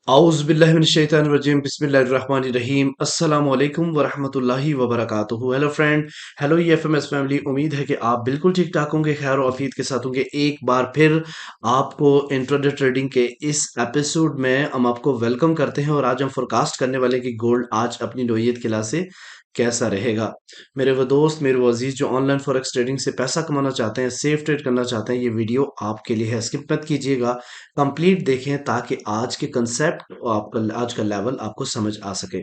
आउज़बिल्लाहिमिनश्शैतानिर्रजीम बिस्मिल्लाहिर्रहमानिर्रहीम अस्सलामु अलैकुम वरहमतुल्लाहि वबरकातुहू। Hello friend, hello EFMS family. उम्मीद है कि आप बिल्कुल ठीक ठाक होंगे, खैर और आफियत के साथ होंगे। एक बार फिर आपको इंट्राडे ट्रेडिंग के इस एपिसोड में हम आपको वेलकम करते हैं और आज हम फोरकास्ट करने वाले हैं कि गोल्ड आज अपनी नोयत किला से कैसा रहेगा। मेरे वो दोस्त, मेरे वो अजीज जो ऑनलाइन फॉरेक्स ट्रेडिंग से पैसा कमाना चाहते हैं, सेफ ट्रेड करना चाहते हैं, ये वीडियो आपके लिए है। स्किप मत कीजिएगा, कंप्लीट देखें ताकि आज के कंसेप्ट और आपका आज का लेवल आपको समझ आ सके।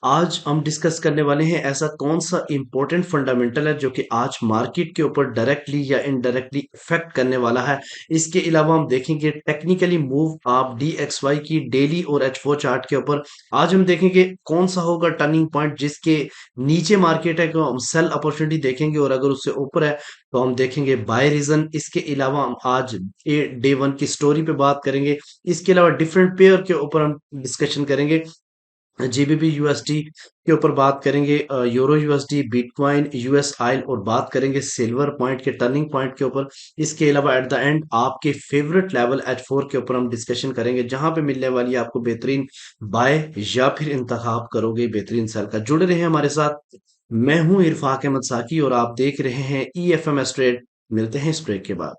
आज हम डिस्कस करने वाले हैं ऐसा कौन सा इंपॉर्टेंट फंडामेंटल है जो कि आज मार्केट के ऊपर डायरेक्टली या इनडायरेक्टली इफेक्ट करने वाला है। इसके अलावा हम देखेंगे टेक्निकली मूव आप DXY की डेली और H4 चार्ट के ऊपर। आज हम देखेंगे कौन सा होगा टर्निंग पॉइंट जिसके नीचे मार्केट है को हम सेल अपॉर्चुनिटी देखेंगे और अगर उससे ऊपर है तो हम देखेंगे बाय रीजन। इसके अलावा हम आज डे वन की स्टोरी पे बात करेंगे। इसके अलावा डिफरेंट पेयर के ऊपर हम डिस्कशन करेंगे। जीबीपी यूएसडी के ऊपर बात करेंगे, euro USD, bitcoin, US oil और बात करेंगे सिल्वर पॉइंट के टर्निंग पॉइंट के ऊपर। इसके अलावा एट द एंड आपके फेवरेट लेवल H4 के ऊपर हम डिस्कशन करेंगे जहां पे मिलने वाली है आपको बेहतरीन बाय या फिर इंतखाब करोगे बेहतरीन सेल का। जुड़े रहे हमारे साथ। मैं हूं इरफाक अहमद साकी और आप देख रहे हैं EFMS ट्रेड। मिलते हैं इस ब्रेक के बाद।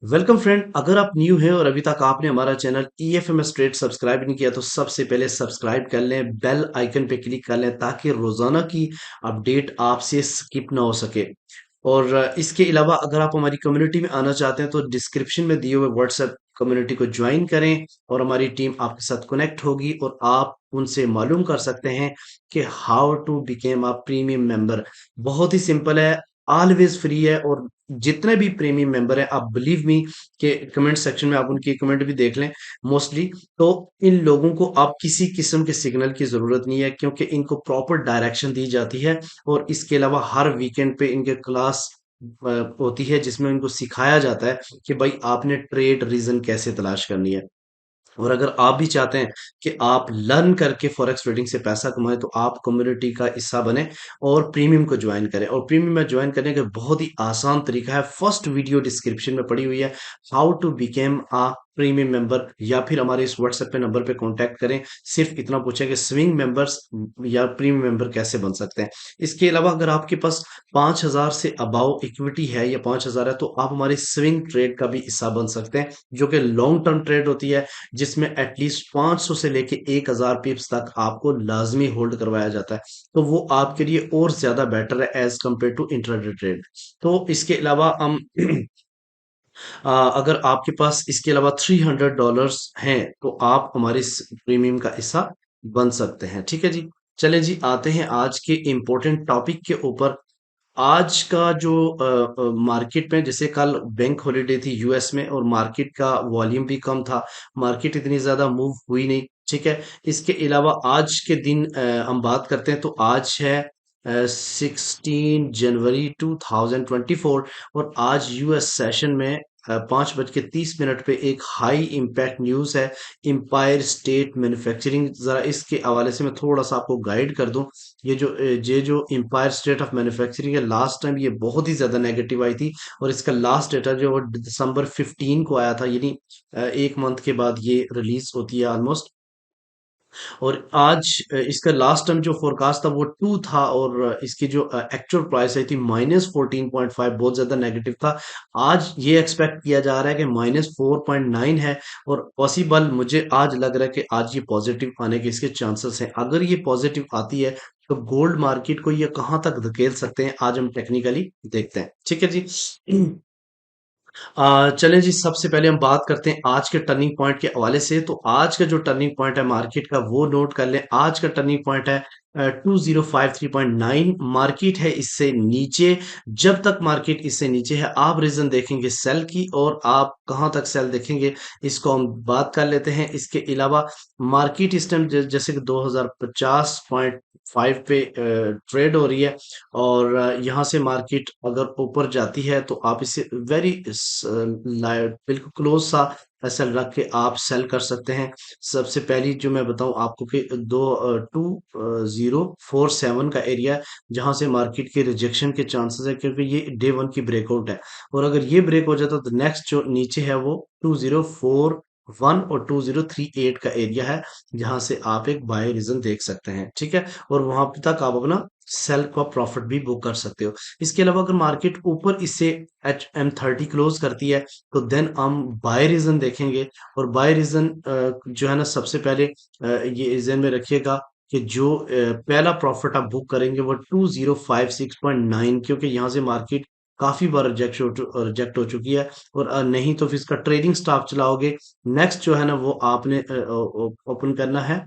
वेलकम फ्रेंड, अगर आप न्यू हैं और अभी तक आपने हमारा चैनल EFMS ट्रेड सब्सक्राइब नहीं किया तो सबसे पहले सब्सक्राइब कर लें, बेल आइकन पे क्लिक कर लें ताकि रोजाना की अपडेट आपसे स्किप ना हो सके। और इसके अलावा अगर आप हमारी कम्युनिटी में आना चाहते हैं तो डिस्क्रिप्शन में दिए हुए व्हाट्सएप कम्युनिटी को ज्वाइन करें और हमारी टीम आपके साथ कनेक्ट होगी और आप उनसे मालूम कर सकते हैं कि how to became a premium member. बहुत ही सिंपल है, ऑलवेज फ्री है और जितने भी प्रीमियम मेंबर हैं आप बिलीव मी के कमेंट सेक्शन में आप उनकी कमेंट भी देख लें मोस्टली। तो इन लोगों को आप किसी किस्म के सिग्नल की जरूरत नहीं है क्योंकि इनको प्रॉपर डायरेक्शन दी जाती है और इसके अलावा हर वीकेंड पे इनके क्लास होती है जिसमें इनको सिखाया जाता है कि भाई आपने ट्रेड रीजन कैसे तलाश करनी है। और अगर आप भी चाहते हैं कि आप लर्न करके फॉरेक्स ट्रेडिंग से पैसा कमाएं तो आप कम्युनिटी का हिस्सा बने और प्रीमियम को ज्वाइन करें। और प्रीमियम में ज्वाइन करने का बहुत ही आसान तरीका है, फर्स्ट वीडियो डिस्क्रिप्शन में पड़ी हुई है, how to became a premium member. या फिर हमारे इस व्हाट्सएप पे नंबर पे कांटेक्ट करें, सिर्फ इतना पूछें कि स्विंग मेंबर्स या प्रीमियम मेंबर कैसे बन सकते हैं। इसके अलावा अगर आपके पास 5,000 से अबाव इक्विटी है या 5,000 है तो आप हमारे स्विंग ट्रेड का भी हिस्सा बन सकते हैं जो कि लॉन्ग टर्म ट्रेड होती है जिसमें एटलीस्ट 500 से लेके 1,000 पिप्स तक आपको लाजमी होल्ड करवाया जाता है। तो वो आपके लिए और ज्यादा बेटर है as compare to intraday trade. तो इसके अलावा हम अगर आपके पास इसके अलावा $300 हैं तो आप हमारे इस प्रीमियम का हिस्सा बन सकते हैं। ठीक है जी, चलें जी आते हैं आज के इम्पोर्टेंट टॉपिक के ऊपर। आज का जो मार्केट में, जैसे कल बैंक हॉलिडे थी यूएस में और मार्केट का वॉल्यूम भी कम था, मार्केट इतनी ज्यादा मूव हुई नहीं। ठीक है, इसके अलावा आज के दिन हम बात करते हैं तो आज है 16 जनवरी 2024 और आज यूएस सेशन में 5:30 पे एक हाई इम्पैक्ट न्यूज है, एम्पायर स्टेट मैन्युफैक्चरिंग। जरा इसके हवाले से मैं थोड़ा सा आपको गाइड कर दूं। ये जो एम्पायर स्टेट ऑफ मैन्युफैक्चरिंग है, लास्ट टाइम ये बहुत ही ज्यादा नेगेटिव आई थी और इसका लास्ट डेटा जो December 15 को आया था, यानी एक मंथ के बाद ये रिलीज होती है ऑलमोस्ट। और आज इसका लास्ट टाइम जो फोरकास्ट था वो 2 था और इसकी जो एक्चुअल प्राइस आई थी -14.5, बहुत ज्यादा नेगेटिव था। आज ये एक्सपेक्ट किया जा रहा है कि -4.9 है और पॉसिबल मुझे आज लग रहा है कि आज ये पॉजिटिव आने के इसके चांसेस हैं। अगर ये पॉजिटिव आती है तो गोल्ड मार्केट को ये कहां तक धकेल सकते हैं आज हम टेक्निकली देखते हैं। ठीक है जी। चलें जी, सबसे पहले हम बात करते हैं आज के टर्निंग पॉइंट के हवाले से। तो आज का जो टर्निंग पॉइंट है मार्केट का वो नोट कर लें। आज का टर्निंग पॉइंट है 2053.9 मार्केट है इससे नीचे। जब तक मार्केट इससे नीचे है आप रीजन देखेंगे सेल की, और आप कहां तक सेल देखेंगे इसको हम बात कर लेते हैं। इसके अलावा मार्केट इस टाइम जैसे कि 2050.5 पे ट्रेड हो रही है, और यहां से मार्केट अगर ऊपर जाती है तो आप इसे वेरी बिल्कुल क्लोज सा एसएल रख के आप सेल कर सकते हैं। सबसे पहली जो मैं बताऊं आपको कि 2047 का एरिया है जहां से मार्केट के रिजेक्शन के चांसेस है, क्योंकि ये डे वन की ब्रेकआउट है। और अगर ये ब्रेक हो जाता तो नेक्स्ट जो नीचे है वो 2041 और 2038 का एरिया है, जहां से आप एक बाय रीजन देख सकते हैं। ठीक है, और वहां तक आप अपना सेल का प्रॉफिट भी बुक कर सकते हो। इसके अलावा अगर मार्केट ऊपर इससे HM30 क्लोज करती है तो देन हम बाय रीजन देखेंगे। और बाय रीजन जो है ना, सबसे पहले ये ध्यान में रखिएगा कि जो पहला प्रॉफिट आप बुक करेंगे वो 2056.9, क्योंकि यहाँ से मार्केट काफी बार रिजेक्ट हो चुकी है। और नहीं तो फिर इसका ट्रेडिंग स्टॉप चलाओगे। नेक्स्ट जो है ना वो आपने ओपन करना है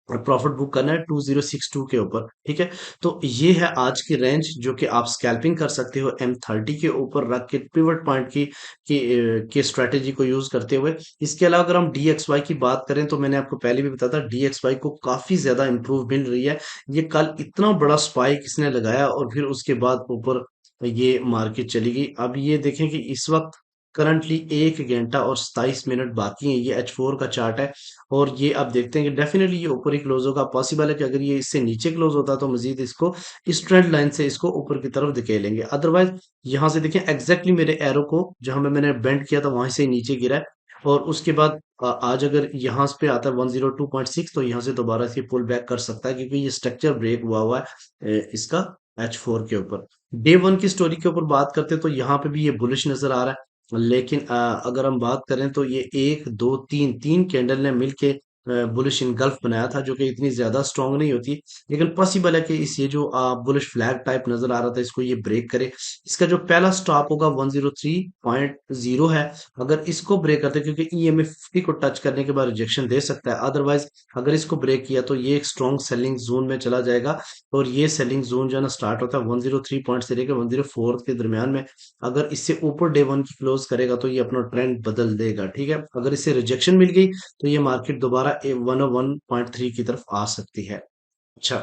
और प्रॉफिट बुक करना है 2062 के ऊपर। ठीक है, तो ये है आज की रेंज जो कि आप स्कैल्पिंग कर सकते हो M30 के ऊपर रख के पिवट पॉइंट की स्ट्रेटेजी को यूज करते हुए। इसके अलावा अगर हम DXY की बात करें तो मैंने आपको पहले भी बताया था DXY को काफी ज्यादा इंप्रूव मिल रही है। ये कल इतना बड़ा स्पाइक इसने लगाया और फिर उसके बाद ऊपर ये मार्केट चली गई। अब ये देखें कि इस वक्त करंटली 1 घंटा और 27 मिनट बाकी है। ये H4 का चार्ट है, और ये आप देखते हैं कि डेफिनेटली ये ऊपर ही क्लोज होगा। पॉसिबल है कि अगर ये इससे नीचे क्लोज होता तो मजीद इसको इस ट्रेंड लाइन से इसको ऊपर की तरफ धकेलेंगे। अदरवाइज यहाँ से देखें एग्जैक्टली मेरे एरो को जहां में मैंने बेंड किया था वहां से ही नीचे गिरा है। और उसके बाद आज अगर यहाँ पे आता है 102.6 तो यहाँ से दोबारा से पुल बैक कर सकता है, क्योंकि ये स्ट्रक्चर ब्रेक हुआ हुआ है इसका H4 के ऊपर। डे वन की स्टोरी के ऊपर बात करते हैं तो यहाँ पे भी ये बुलिश नजर आ रहा है। लेकिन अगर हम बात करें तो ये एक दो तीन तीन कैंडल ने मिलके बुलिश इनगल्फ बनाया था, जो कि इतनी ज्यादा स्ट्रांग नहीं होती। लेकिन पॉसिबल है कि इस ये जो बुलिश फ्लैग टाइप नजर आ रहा था इसको ये ब्रेक करे। इसका जो पहला स्टॉप होगा 103.0 है। अगर इसको ब्रेक करते, क्योंकि EMA 50 को टच करने के बाद रिजेक्शन दे सकता है, अदरवाइज अगर इसको ब्रेक किया तो ये एक स्ट्रॉन्ग सेलिंग जोन में चला जाएगा। और ये सेलिंग जोन जो है ना स्टार्ट होता है 103 पॉइंट से लेकर 104 के दरमियान में। अगर इससे ऊपर डे वन की क्लोज करेगा तो ये अपना ट्रेंड बदल देगा। ठीक है, अगर इससे रिजेक्शन मिल गई तो ये मार्केट दोबारा 101.3 की तरफ आ सकती है। अच्छा,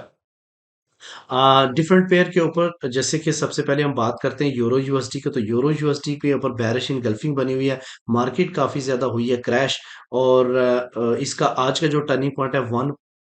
डिफरेंट पेयर के ऊपर जैसे कि सबसे पहले हम बात करते हैं यूरो यूएसडी की, तो यूरो यूएसडी के ऊपर बैरिश इनगल्फिंग बनी हुई है। मार्केट काफी ज्यादा हुई है क्रैश। और इसका आज का जो टर्निंग पॉइंट है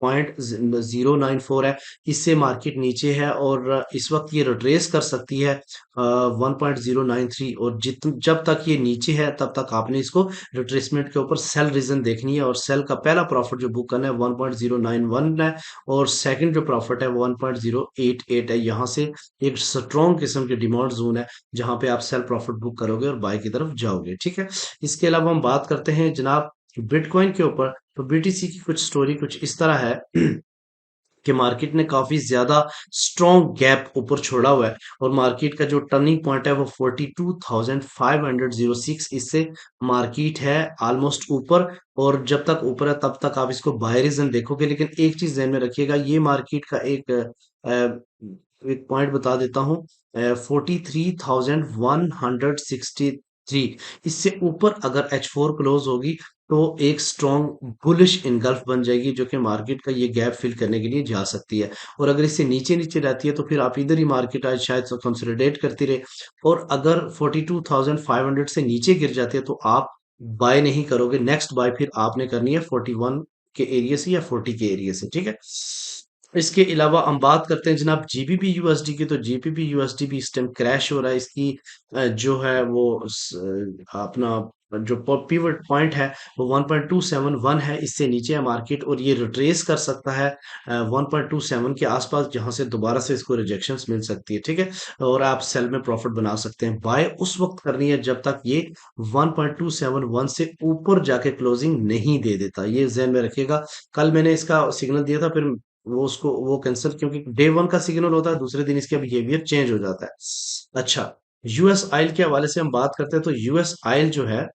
1.094 है। इससे मार्केट नीचे है और इस वक्त ये रिट्रेस कर सकती है 1.093। और जब तक ये नीचे है तब तक आपने इसको रिट्रेसमेंट के ऊपर सेल रीजन देखनी है। और सेल का पहला प्रॉफिट जो बुक करना है 1.091 है, और सेकंड जो प्रॉफिट है वो 1.088 है। यहाँ से एक स्ट्रॉन्ग किस्म की डिमांड जोन है जहां पे आप सेल प्रॉफिट बुक करोगे और बाय की तरफ जाओगे। ठीक है, इसके अलावा हम बात करते हैं जनाब बिटकॉइन के ऊपर। तो BTC की कुछ स्टोरी कुछ इस तरह है कि मार्केट ने काफी ज्यादा स्ट्रॉन्ग गैप ऊपर छोड़ा हुआ है, और मार्केट का जो टर्निंग पॉइंट है वो 42,506। इससे मार्केट है ऑलमोस्ट ऊपर। और जब तक ऊपर है तब तक आप इसको बाय रीजन देखोगे। लेकिन एक चीज ध्यान में रखिएगा, ये मार्केट का एक पॉइंट बता देता हूँ, 43,163। इससे ऊपर अगर H4 क्लोज होगी तो एक स्ट्रॉन्ग बुलिश इनगल्फ बन जाएगी, जो कि मार्केट का ये गैप फिल करने के लिए जा सकती है। और अगर इससे नीचे नीचे रहती है तो फिर आप इधर ही मार्केट आज शायद कंसोलिडेट करती रहे। और अगर 42,500 से नीचे गिर जाती है तो आप बाय नहीं करोगे। नेक्स्ट बाय फिर आपने करनी है 41 के एरिया से या 40 के एरिया से। ठीक है, इसके अलावा हम बात करते हैं जनाब GBP USD की। तो GBP USD भी इस टाइम क्रैश हो रहा है। इसकी जो है वो अपना जो पिवट पॉइंट है वो 1.271 है। इससे नीचे है मार्केट और ये रिट्रेस कर सकता है 1.27 के आसपास, जहां से दोबारा से इसको रिजेक्शंस मिल सकती है। ठीक है, और आप सेल में प्रॉफिट बना सकते हैं। बाय उस वक्त करनी है जब तक ये 1.271 से ऊपर जाके क्लोजिंग नहीं दे देता। ये ध्यान में रखिएगा। कल मैंने इसका सिग्नल दिया था, फिर वो कैंसिल, क्योंकि डे वन का सिग्नल होता है, दूसरे दिन इसका बिहेवियर चेंज हो जाता है। अच्छा, यूएस ऑयल के हवाले से हम बात करते हैं तो यूएस ऑयल जो है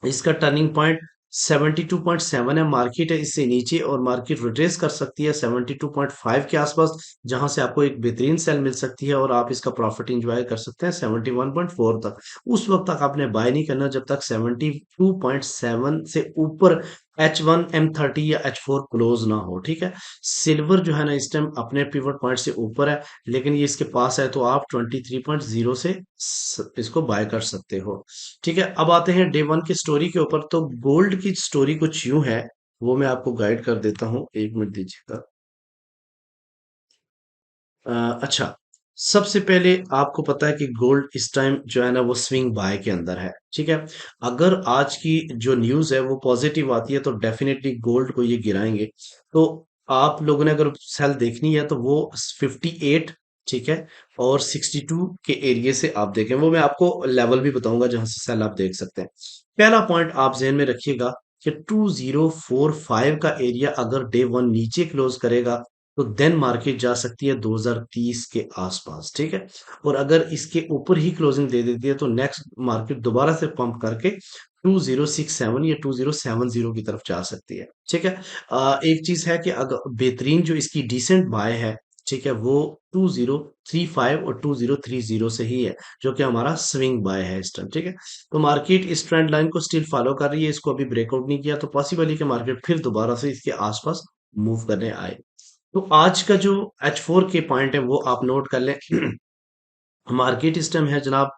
इसका टर्निंग पॉइंट 72.7 है मार्केट है इससे नीचे, और मार्केट रिट्रेस कर सकती है 72.5 के आसपास, जहां से आपको एक बेहतरीन सेल मिल सकती है और आप इसका प्रॉफिट एंजॉय कर सकते हैं 71.4 तक। उस वक्त तक आपने बाय नहीं करना जब तक 72.7 से ऊपर H1 M30 या H4 क्लोज ना हो, ठीक है। सिल्वर जो है ना इस टाइम अपने पिवट पॉइंट से यूपर है, लेकिन ये इसके पास है तो आप 23.0 से इसको बाय कर सकते हो। ठीक है, अब आते हैं डे वन की स्टोरी के ऊपर। तो गोल्ड की स्टोरी कुछ यूं है, वो मैं आपको गाइड कर देता हूँ, एक मिनट दीजिएगा। अ, अच्छा, सबसे पहले आपको पता है कि गोल्ड इस टाइम जो है ना वो स्विंग बाय के अंदर है, ठीक है। अगर आज की जो न्यूज़ है वो पॉजिटिव आती है तो डेफिनेटली गोल्ड को ये गिराएंगे। तो आप लोगों ने अगर सेल देखनी है तो वो 58, ठीक है, और 62 के एरिया से आप देखें, वो मैं आपको लेवल भी बताऊंगा जहां से सेल आप देख सकते हैं। पहला पॉइंट आप जहन में रखिएगा कि 2045 का एरिया अगर डे वन नीचे क्लोज करेगा तो देन मार्केट जा सकती है 2030 के आसपास, ठीक है। और अगर इसके ऊपर ही क्लोजिंग दे देती है तो नेक्स्ट मार्केट दोबारा से पंप करके 2067 या 2070 की तरफ जा सकती है, ठीक है। एक चीज है कि अगर बेहतरीन जो इसकी डिसेंट बाय है, ठीक है, वो 2035 और 2030 से ही है, जो कि हमारा स्विंग बाय है इस टाइम, ठीक है। तो मार्केट इस ट्रेंड लाइन को स्टिल फॉलो कर रही है, इसको अभी ब्रेकआउट नहीं किया तो पॉसिबल है कि मार्केट फिर दोबारा से इसके आसपास मूव करने आए। तो आज का जो H4 के पॉइंट है वो आप नोट कर लें। मार्केट इस टाइम है जनाब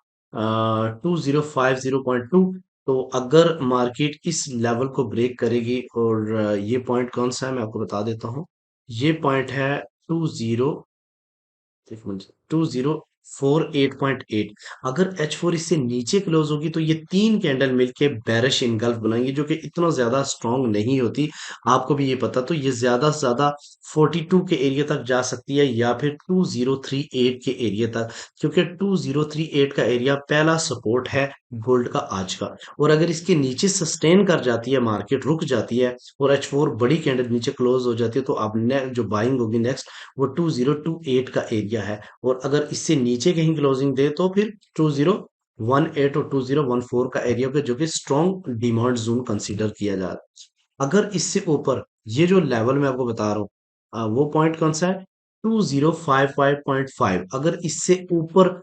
2050.2। तो अगर मार्केट इस लेवल को ब्रेक करेगी, और ये पॉइंट कौन सा है मैं आपको बता देता हूँ। ये पॉइंट है 20, एक मिनट, 2048.8। अगर H4 इससे नीचे क्लोज होगी तो ये तीन कैंडल मिलके बेरिश इनगल्फ बनाएंगी, जो कि इतना ज्यादा स्ट्रांग नहीं होती, आपको भी ये पता। तो ये ज्यादा से ज्यादा 42 के एरिया तक जा सकती है या फिर 2038 के एरिया तक, क्योंकि 2038 का एरिया पहला सपोर्ट है गोल्ड का आज का। और अगर इसके नीचे सस्टेन कर जाती है, मार्केट रुक जाती है और H4 बड़ी कैंडल नीचे क्लोज हो जाती है, तो आप जो बाइंग होगी नेक्स्ट वो 2028 का एरिया है। और अगर इससे नीचे कहीं क्लोजिंग दे तो फिर 2018 और 2014 का एरिया पे, जो कि स्ट्रॉन्ग डिमांड जोन कंसीडर किया जा रहा है। अगर इससे ऊपर ये जो लेवल मैं आपको बता रहा हूँ, वो पॉइंट कौन सा है, 2055.5, अगर इससे ऊपर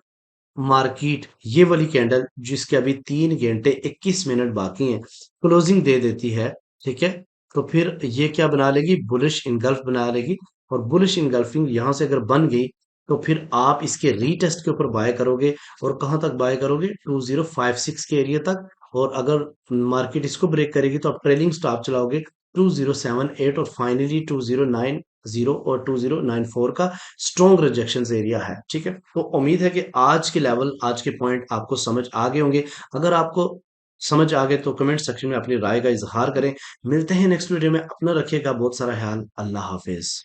मार्केट ये वाली कैंडल जिसके अभी 3 घंटे 21 मिनट बाकी हैं क्लोजिंग दे देती है, ठीक है, तो फिर ये क्या बना लेगी, बुलिश इनगल्फ बना लेगी। और बुलिश इनगल्फिंग यहां से अगर बन गई तो फिर आप इसके रीटेस्ट के ऊपर बाय करोगे, और कहां तक बाय करोगे, 2056 के एरिया तक। और अगर मार्केट इसको ब्रेक करेगी तो आप ट्रेलिंग स्टॉप चलाओगे 2078, और फाइनली 2090 और 2094 का स्ट्रॉन्ग रिजेक्शन एरिया है, ठीक है। तो उम्मीद है कि आज के लेवल, आज के पॉइंट आपको समझ आ गए होंगे। अगर आपको समझ आ गए तो कमेंट सेक्शन में अपनी राय का इजहार करें। मिलते हैं नेक्स्ट वीडियो में, अपना रखिएगा बहुत सारा ख्याल, अल्लाह हाफिज।